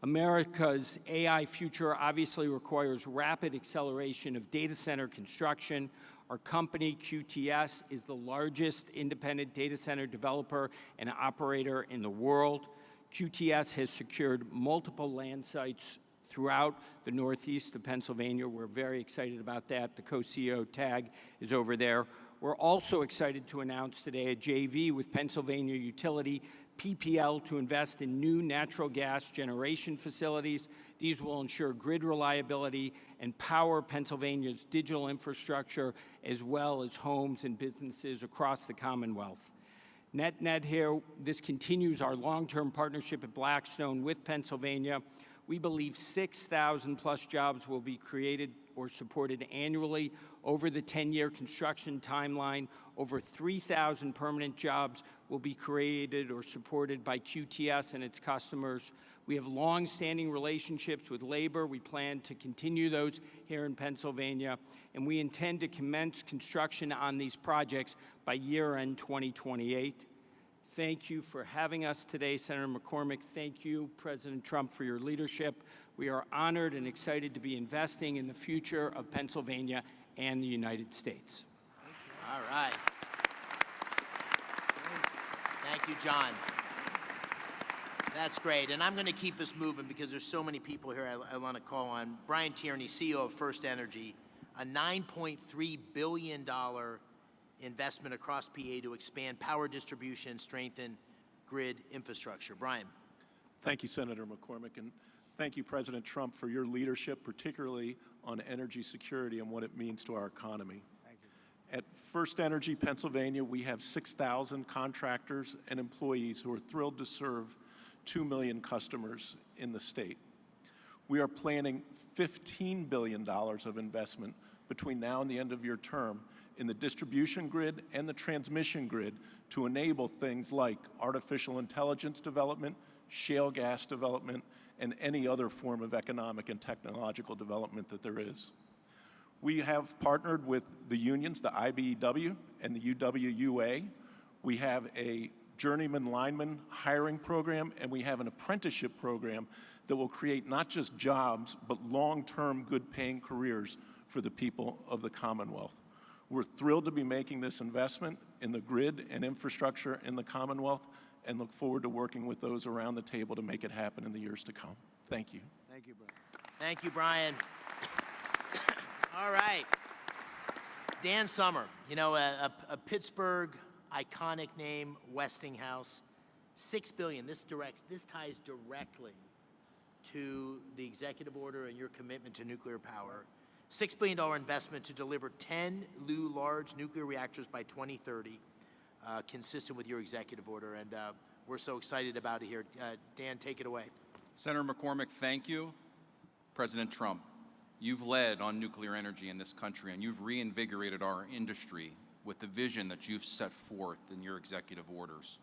America's AI future obviously requires rapid acceleration of data center construction. Our company, QTS, is the largest independent data center developer and operator in the world. QTS has secured multiple land sites throughout the northeast of Pennsylvania. We're very excited about that. The co-CEO tag is over there. We're also excited to announce today a JV with Pennsylvania utility PPL to invest in new natural gas generation facilities. These will ensure grid reliability and power Pennsylvania's digital infrastructure, as well as homes and businesses across the Commonwealth. Net here, this continues our long-term partnership at Blackstone with Pennsylvania. We believe 6,000 plus jobs will be created or supported annually over the 10-year construction timeline. Over 3,000 permanent jobs will be created or supported by QTS and its customers. We have long-standing relationships with labor. We plan to continue those here in Pennsylvania, and we intend to commence construction on these projects by year-end 2028. Thank you for having us today, Senator McCormick. Thank you, President Trump, for your leadership. We are honored and excited to be investing in the future of Pennsylvania and the United States. All right. Thank you, John. That's great. And I'm going to keep us moving because there's so many people here I want to call on. Brian Tierney, CEO of First Energy, a $9.3 billion investment across PA to expand power distribution and strengthen grid infrastructure. Brian. Thank you, Senator McCormick, and thank you, President Trump, for your leadership, particularly on energy security and what it means to our economy. Thank you. At First Energy Pennsylvania, we have 6,000 contractors and employees who are thrilled to serve 2 million customers in the state. We are planning $15 billion of investment between now and the end of your term in the distribution grid and the transmission grid to enable things like artificial intelligence development, shale gas development, and any other form of economic and technological development that there is. We have partnered with the unions, the IBEW and the UWUA. We have a journeyman lineman hiring program, and we have an apprenticeship program that will create not just jobs, but long-term good-paying careers for the people of the Commonwealth. We're thrilled to be making this investment in the grid and infrastructure in the Commonwealth and look forward to working with those around the table to make it happen in the years to come. Thank you. Thank you, Brian. Thank you, Brian. All right. Dan Summer, you know, a Pittsburgh iconic name, Westinghouse, $6 billion. This ties directly to the executive order and your commitment to nuclear power. $6 billion investment to deliver 10 new large nuclear reactors by 2030, consistent with your executive order, and we're so excited about it here. Dan, take it away. Senator McCormick, thank you. President Trump, you've led on nuclear energy in this country, and you've reinvigorated our industry with the vision that you've set forth in your executive orders.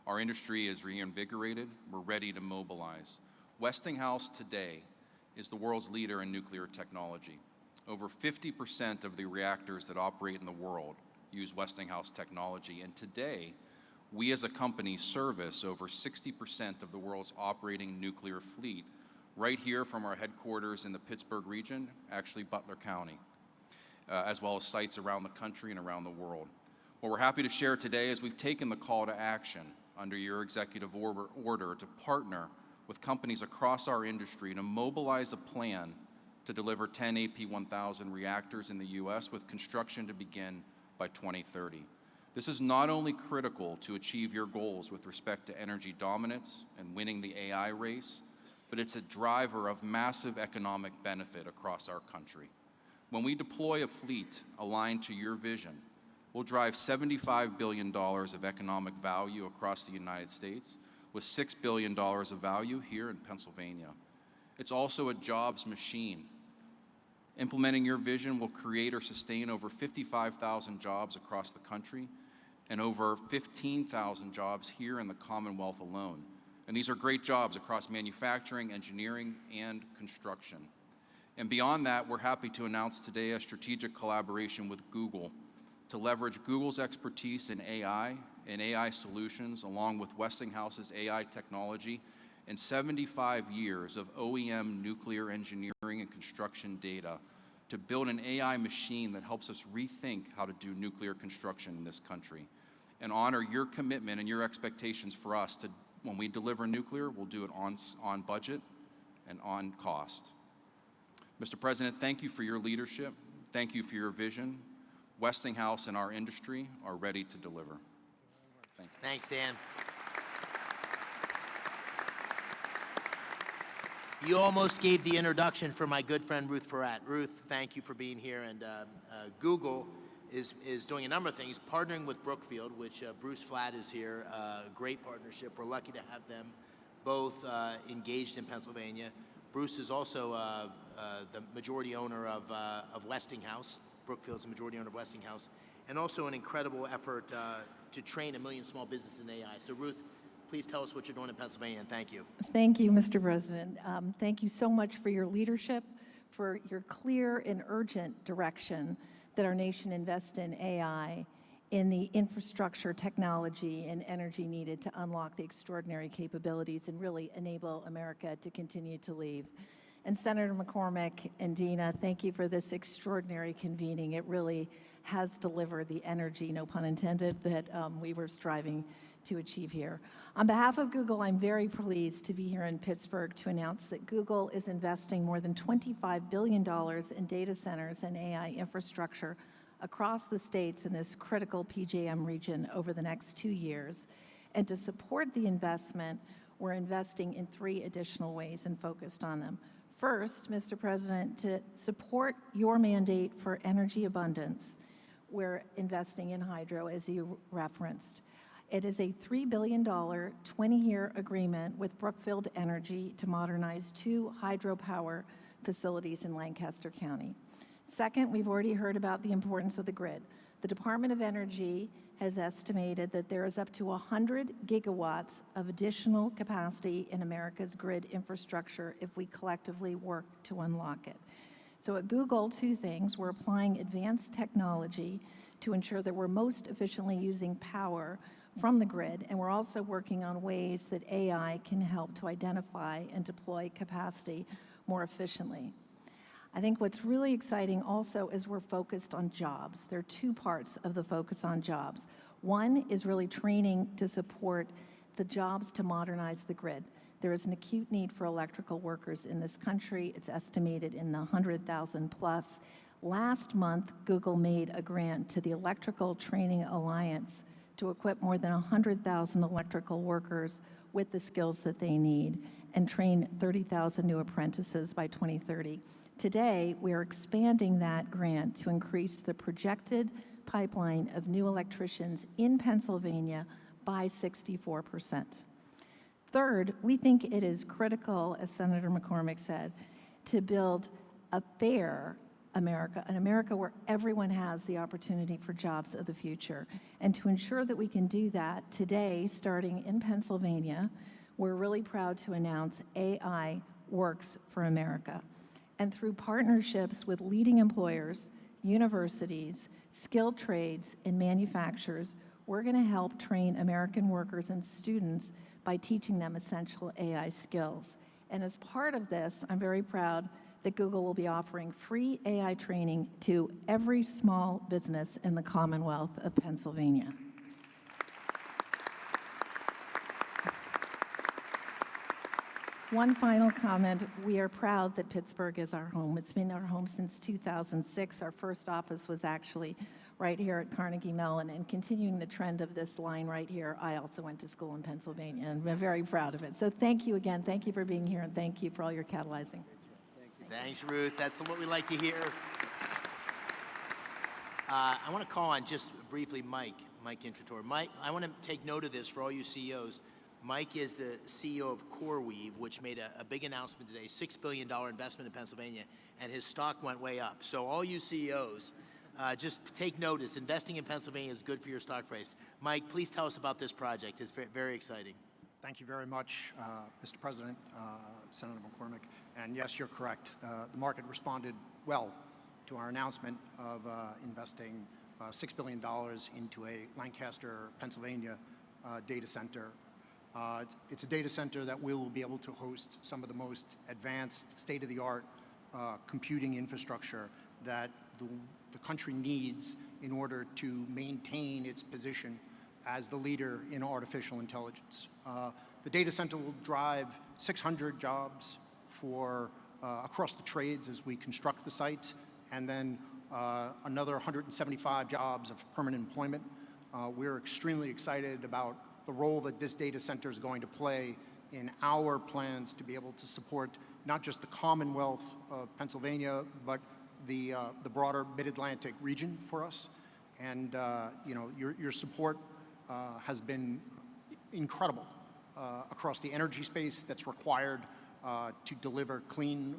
Our industry is reinvigorated. We're ready to mobilize. Westinghouse today is the world's leader in nuclear technology. Over 50% of the reactors that operate in the world use Westinghouse technology, and today, we as a company service over 60% of the world's operating nuclear fleet right here from our headquarters in the Pittsburgh region, actually Butler County, as well as sites around the country and around the world. What we're happy to share today is we've taken the call to action under your executive order to partner with companies across our industry to mobilize a plan to deliver 10 AP1000 reactors in the U.S. with construction to begin by 2030. This is not only critical to achieve your goals with respect to energy dominance and winning the AI race, but it's a driver of massive economic benefit across our country. When we deploy a fleet aligned to your vision, we'll drive $75 billion of economic value across the United States, with $6 billion of value here in Pennsylvania. It's also a jobs machine. Implementing your vision will create or sustain over 55,000 jobs across the country and over 15,000 jobs here in the Commonwealth alone. And these are great jobs across manufacturing, engineering, and construction. And beyond that, we're happy to announce today a strategic collaboration with Google to leverage Google's expertise in AI and AI solutions, along with Westinghouse's AI technology and 75 years of OEM nuclear engineering and construction data to build an AI machine that helps us rethink how to do nuclear construction in this country and honor your commitment and your expectations for us to, when we deliver nuclear, we'll do it on budget and on cost. Mr. President, thank you for your leadership. Thank you for your vision. Westinghouse and our industry are ready to deliver. Thank you. Thanks, Dan. You almost gave the introduction for my good friend Ruth Peratt. Ruth, thank you for being here. And Google is doing a number of things, partnering with Brookfield, which Bruce Flatt is here, great partnership. We're lucky to have them both engaged in Pennsylvania. Bruce is also the majority owner of Westinghouse. Brookfield's the majority owner of Westinghouse, and also an incredible effort to train 1 million small businesses in AI. So Ruth, please tell us what you're doing in Pennsylvania, and thank you. Thank you, Mr. President. Thank you so much for your leadership, for your clear and urgent direction that our nation invest in AI, in the infrastructure, technology, and energy needed to unlock the extraordinary capabilities and really enable America to continue to lead. And Senator McCormick and Dina, thank you for this extraordinary convening. It really has delivered the energy, no pun intended, that we were striving to achieve here. On behalf of Google, I'm very pleased to be here in Pittsburgh to announce that Google is investing more than $25 billion in data centers and AI infrastructure across the states in this critical PJM region over the next 2 years. And to support the investment, we're investing in 3 additional ways and focused on them. First, Mr. President, to support your mandate for energy abundance, we're investing in hydro, as you referenced. It is a $3 billion, 20-year agreement with Brookfield Energy to modernize 2 hydropower facilities in Lancaster County. Second, we've already heard about the importance of the grid. The Department of Energy has estimated that there is up to 100 gigawatts of additional capacity in America's grid infrastructure if we collectively work to unlock it. So at Google, two things. We're applying advanced technology to ensure that we're most efficiently using power from the grid, and we're also working on ways that AI can help to identify and deploy capacity more efficiently. I think what's really exciting also is we're focused on jobs. There are two parts of the focus on jobs. One is really training to support the jobs to modernize the grid. There is an acute need for electrical workers in this country. It's estimated in the 100,000 plus. Last month, Google made a grant to the Electrical Training Alliance to equip more than 100,000 electrical workers with the skills that they need and train 30,000 new apprentices by 2030. Today, we are expanding that grant to increase the projected pipeline of new electricians in Pennsylvania by 64%. Third, we think it is critical, as Senator McCormick said, to build a fair America, an America where everyone has the opportunity for jobs of the future. And to ensure that we can do that, today, starting in Pennsylvania, we're really proud to announce AI Works for America. And through partnerships with leading employers, universities, skilled trades, and manufacturers, we're going to help train American workers and students by teaching them essential AI skills. And as part of this, I'm very proud that Google will be offering free AI training to every small business in the Commonwealth of Pennsylvania. One final comment. We are proud that Pittsburgh is our home. It's been our home since 2006. Our first office was actually right here at Carnegie Mellon, and continuing the trend of this line right here, I also went to school in Pennsylvania, and we're very proud of it. So thank you again. Thank you for being here, and thank you for all your catalyzing. Thanks, Ruth. That's what we like to hear. I want to call on just briefly Mike Intrator. Mike, I want to take note of this for all you CEOs. Mike is the CEO of CoreWeave, which made a big announcement today, $6 billion investment in Pennsylvania, and his stock went way up. So all you CEOs, just take notice. Investing in Pennsylvania is good for your stock price. Mike, please tell us about this project. It's very exciting. Thank you very much, Mr. President, Senator McCormick. And yes, you're correct. The market responded well to our announcement of investing $6 billion into a Lancaster, Pennsylvania data center. It's a data center that will be able to host some of the most advanced, state-of-the-art computing infrastructure that the country needs in order to maintain its position as the leader in artificial intelligence. The data center will drive 600 jobs for across the trades as we construct the site, and then another 175 jobs of permanent employment. We're extremely excited about the role that this data center is going to play in our plans to be able to support not just the Commonwealth of Pennsylvania, but the broader Mid-Atlantic region for us. And you know, your support has been incredible across the energy space that's required to deliver clean,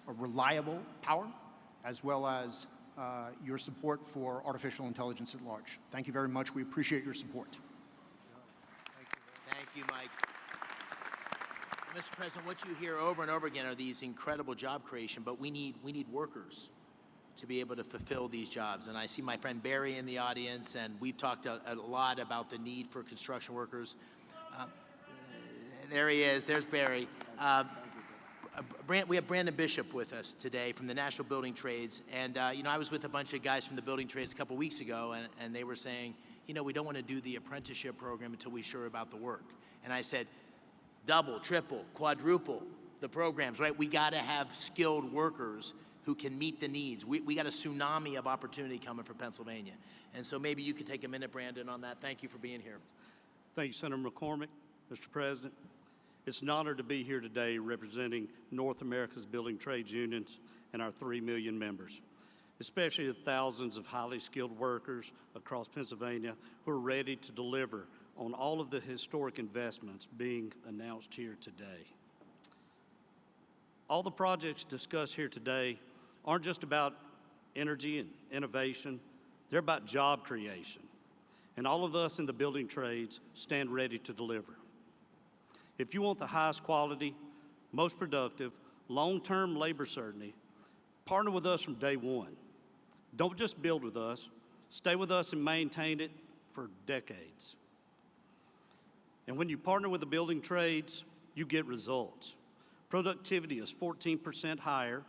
reliable power, as well as your support for artificial intelligence at large. Thank you very much. We appreciate your support. Thank you, Mike. Mr. President, what you hear over and over again are these incredible job creation, but we need workers to be able to fulfill these jobs. And I see my friend Barry in the audience, and we've talked a lot about the need for construction workers. There he is. There's Barry. We have Brandon Bishop with us today from the National Building Trades. And, you know, I was with a bunch of guys from the building trades a couple weeks ago, and they were saying, you know, we don't want to do the apprenticeship program until we're sure about the work. And I said, double, triple, quadruple the programs, right? We got to have skilled workers who can meet the needs. We got a tsunami of opportunity coming for Pennsylvania. And so maybe you could take a minute, Brandon, on that. Thank you for being here. Thank you, Senator McCormick. Mr. President, it's an honor to be here today representing North America's building trades unions and our 3 million members, especially the thousands of highly skilled workers across Pennsylvania who are ready to deliver on all of the historic investments being announced here today. All the projects discussed here today aren't just about energy and innovation, They're about job creation. And all of us in the building trades stand ready to deliver. If you want the highest quality, most productive, long-term labor certainty, partner with us from day one. Don't just build with us, stay with us and maintain it for decades. And when you partner with the building trades, you get results. Productivity is 14% higher,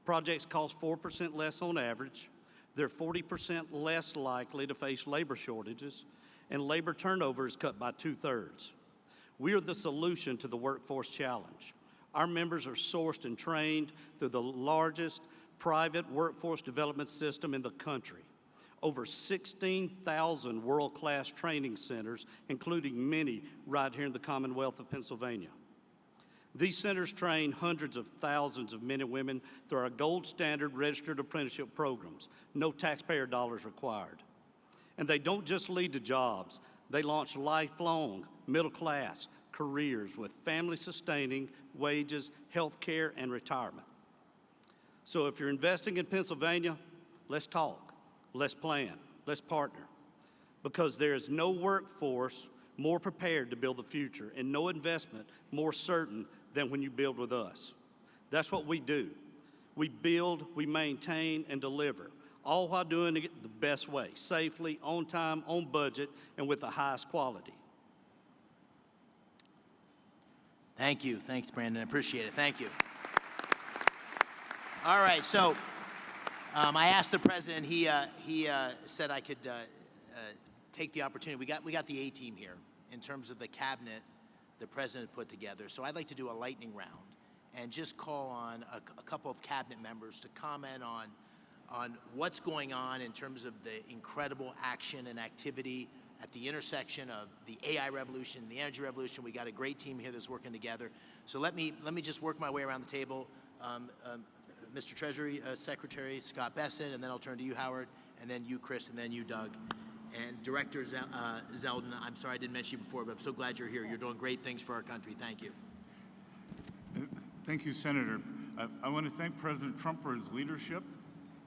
projects cost 4% less on average, they're 40% less likely to face labor shortages, and labor turnover is cut by 2/3. We are the solution to the workforce challenge. Our members are sourced and trained through the largest private workforce development system in the country. Over 16,000 world-class training centers, including many right here in the Commonwealth of Pennsylvania. These centers train hundreds of thousands of men and women through our gold standard registered apprenticeship programs, no taxpayer dollars required. And they don't just lead to jobs, they launch lifelong middle-class careers with family-sustaining wages, health care, and retirement. So if you're investing in Pennsylvania, let's talk, let's plan, let's partner, because there is no workforce more prepared to build the future and no investment more certain than when you build with us. That's what we do. We build, we maintain, and deliver, all while doing it the best way, safely, on time, on budget, and with the highest quality. Thank you. Thanks, Brandon. I appreciate it. Thank you. All right, so I asked the president. He said I could take the opportunity. We got the A-team here in terms of the cabinet the president put together. So I'd like to do a lightning round and just call on a couple of cabinet members to comment on what's going on in terms of the incredible action and activity at the intersection of the AI revolution, the energy revolution. We got a great team here that's working together. So let me just work my way around the table. Mr. Treasury Secretary Scott Besson, and then I'll turn to you, Howard, and then you, Chris, and then you, Doug. And Director Zeldin, I'm sorry I didn't mention you before, but I'm so glad you're here. You're doing great things for our country. Thank you. Thank you, Senator. I want to thank President Trump for his leadership.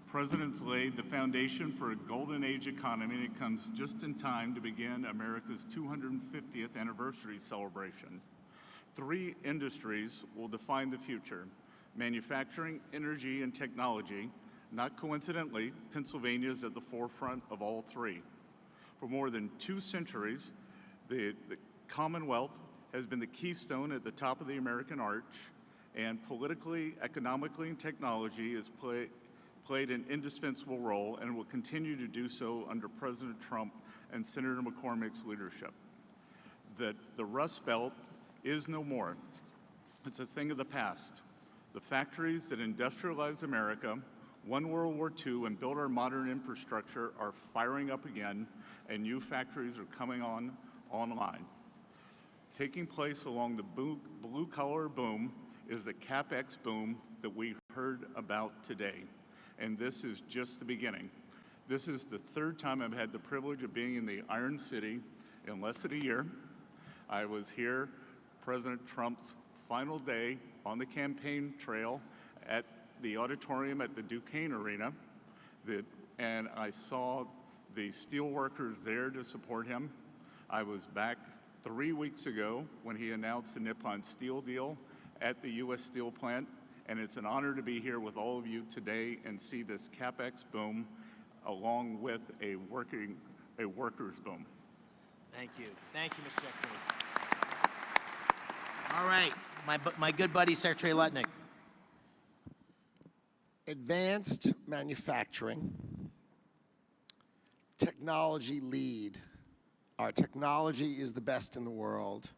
The President's laid the foundation for a golden age economy, and it comes just in time to begin America's 250th anniversary celebration. 3 industries will define the future: manufacturing, energy, and technology. Not coincidentally, Pennsylvania is at the forefront of all 3. For more than 2 centuries, the Commonwealth has been the keystone at the top of the American arch, and politically, economically, and technology has played an indispensable role and will continue to do so under President Trump and Senator McCormick's leadership. The Rust Belt is no more. It's a thing of the past. The factories that industrialized America, won World War II, and built our modern infrastructure are firing up again, and new factories are coming online. Taking place along the blue-collar boom is the CapEx boom that we heard about today, and this is just the beginning. This is the 3rd time I've had the privilege of being in the Iron City in less than a year. I was here President Trump's final day on the campaign trail at the auditorium at the Duquesne Arena, and I saw the steel workers there to support him. I was back 3 weeks ago when he announced the Nippon Steel deal at the U.S. Steel plant, and it's an honor to be here with all of you today and see this CapEx boom along with a workers boom. Thank you. Thank you, Mr. Secretary. All right, my good buddy, Secretary Lutnick. Advanced manufacturing, technology lead. Our technology is the best in the world.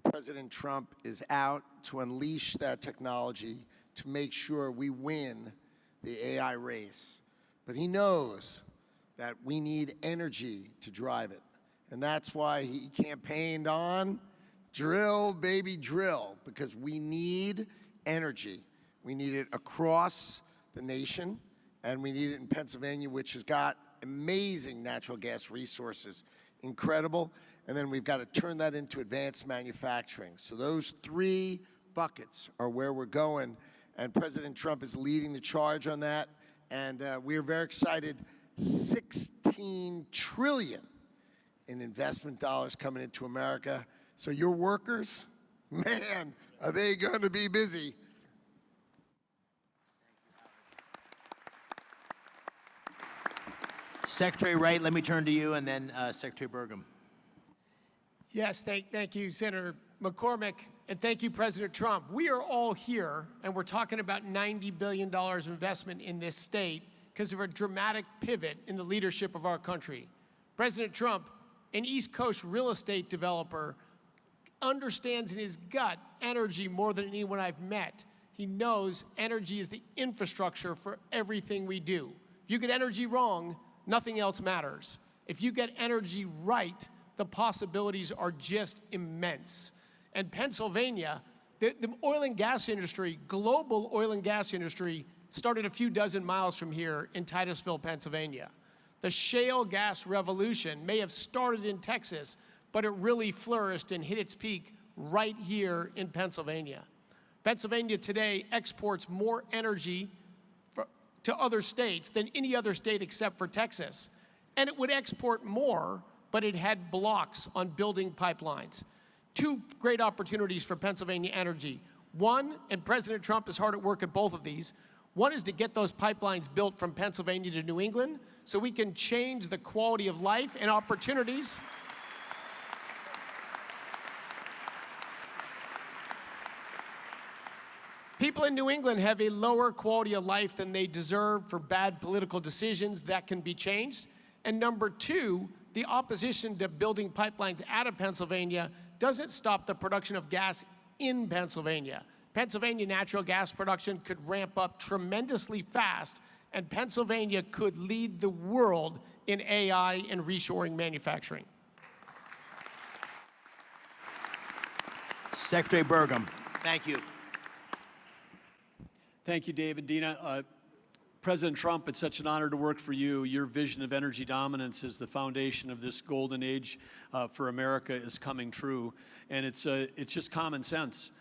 President Trump is out to unleash that technology to make sure we win the AI race. But he knows that we need energy to drive it. And that's why he campaigned on drill, baby, drill, because we need energy. We need it across the nation, and we need it in Pennsylvania, which has got amazing natural gas resources, incredible. And then we've got to turn that into advanced manufacturing. So those 3 buckets are where we're going, and President Trump is leading the charge on that. And we are very excited 16 trillion in investment dollars coming into America. So your workers, man, are they going to be busy. Secretary Wright, let me turn to you, and then Secretary Burgum. Yes, thank you, Senator McCormick, and thank you, President Trump. We are all here, and we're talking about $90 billion of investment in this state because of a dramatic pivot in the leadership of our country. President Trump, an East Coast real estate developer, understands in his gut energy more than anyone I've met. He knows energy is the infrastructure for everything we do. If you get energy wrong, nothing else matters. If you get energy right, the possibilities are just immense. And Pennsylvania, the oil and gas industry, global oil and gas industry, started a few dozen miles from here in Titusville, Pennsylvania. The shale gas revolution may have started in Texas, but it really flourished and hit its peak right here in Pennsylvania. Pennsylvania today exports more energy to other states than any other state except for Texas. And it would export more, but it had blocks on building pipelines. Two great opportunities for Pennsylvania energy. One, and President Trump is hard at work at both of these, one is to get those pipelines built from Pennsylvania to New England so we can change the quality of life and opportunities. People in New England have a lower quality of life than they deserve for bad political decisions. That can be changed. And number two, the opposition to building pipelines out of Pennsylvania doesn't stop the production of gas in Pennsylvania. Pennsylvania natural gas production could ramp up tremendously fast, and Pennsylvania could lead the world in AI and reshoring manufacturing. Secretary Burgum, thank you. Thank you, David. Dina, President Trump, it's such an honor to work for you. Your vision of energy dominance is the foundation of this golden age for America is coming true, and it's just common sense.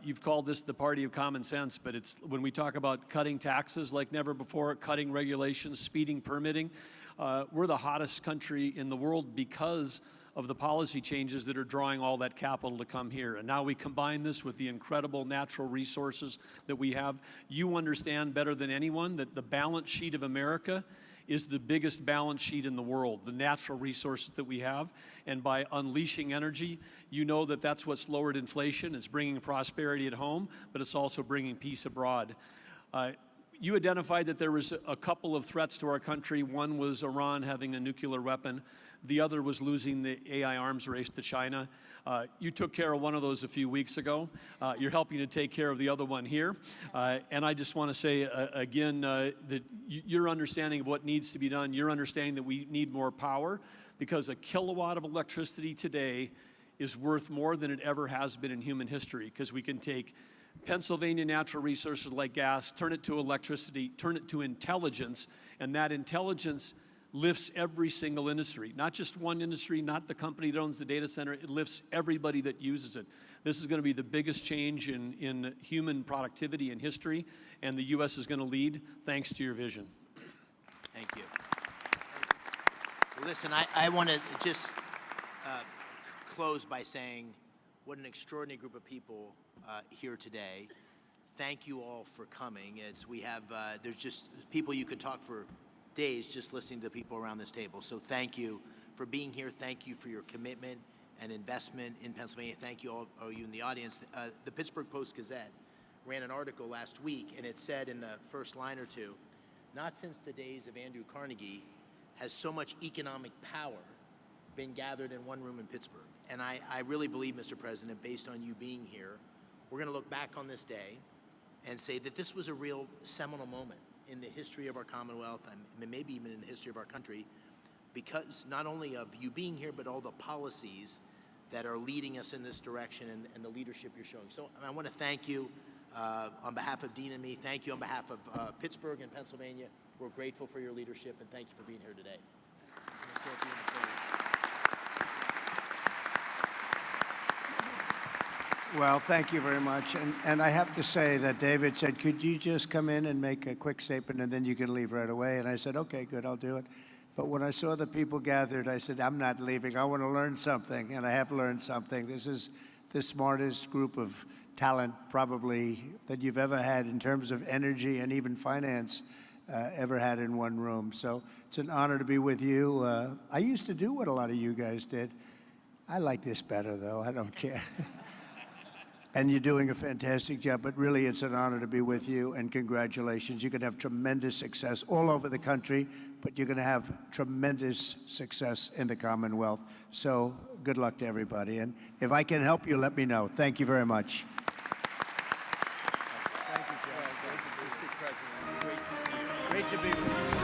You've called this the party of common sense, but it's when we talk about cutting taxes like never before, cutting regulations, speeding permitting, we're the hottest country in the world because of the policy changes that are drawing all that capital to come here. And now we combine this with the incredible natural resources that we have. You understand better than anyone that the balance sheet of America is the biggest balance sheet in the world, the natural resources that we have. And by unleashing energy, you know that that's what's lowered inflation. It's bringing prosperity at home, but it's also bringing peace abroad. You identified that there was a couple of threats to our country. One was Iran having a nuclear weapon. The other was losing the AI arms race to China. You took care of one of those a few weeks ago. You're helping to take care of the other one here. And I just want to say again that your understanding of what needs to be done, your understanding that we need more power, because a kilowatt of electricity today is worth more than it ever has been in human history, because we can take Pennsylvania natural resources like gas, turn it to electricity, turn it to intelligence, and that intelligence lifts every single industry, not just one industry, not the company that owns the data center. It lifts everybody that uses it. This is going to be the biggest change in human productivity in history, and the U.S. is going to lead thanks to your vision. Thank you. Listen, I want to just close by saying what an extraordinary group of people here today. Thank you all for coming. There's just people you could talk for days just listening to the people around this table. So thank you for being here. Thank you for your commitment and investment in Pennsylvania. Thank you all you in the audience. The Pittsburgh Post-Gazette ran an article last week, and it said in the first line or two, not since the days of Andrew Carnegie has so much economic power been gathered in one room in Pittsburgh. And I really believe, Mr. President, based on you being here, we're going to look back on this day and say that this was a real seminal moment in the history of our Commonwealth, and maybe even in the history of our country, because not only of you being here, but all the policies that are leading us in this direction and the leadership you're showing. So I want to thank you on behalf of Dean and me. Thank you on behalf of Pittsburgh and Pennsylvania. We're grateful for your leadership, and thank you for being here today. Well, thank you very much. And I have to say that David said, could you just come in and make a quick statement and then you can leave right away? And I said, okay, good, I'll do it. But when I saw the people gathered, I said, I'm not leaving. I want to learn something, and I have learned something. This is the smartest group of talent probably that you've ever had in terms of energy and even finance ever had in one room. So it's an honor to be with you. I used to do what a lot of you guys did. I like this better, though. I don't care. And you're doing a fantastic job, but really it's an honor to be with you, and congratulations. You're going to have tremendous success all over the country, but you're going to have tremendous success in the Commonwealth. So good luck to everybody. And if I can help you, let me know. Thank you very much. Thank you, Joe. Great to be with you. Great to be with you.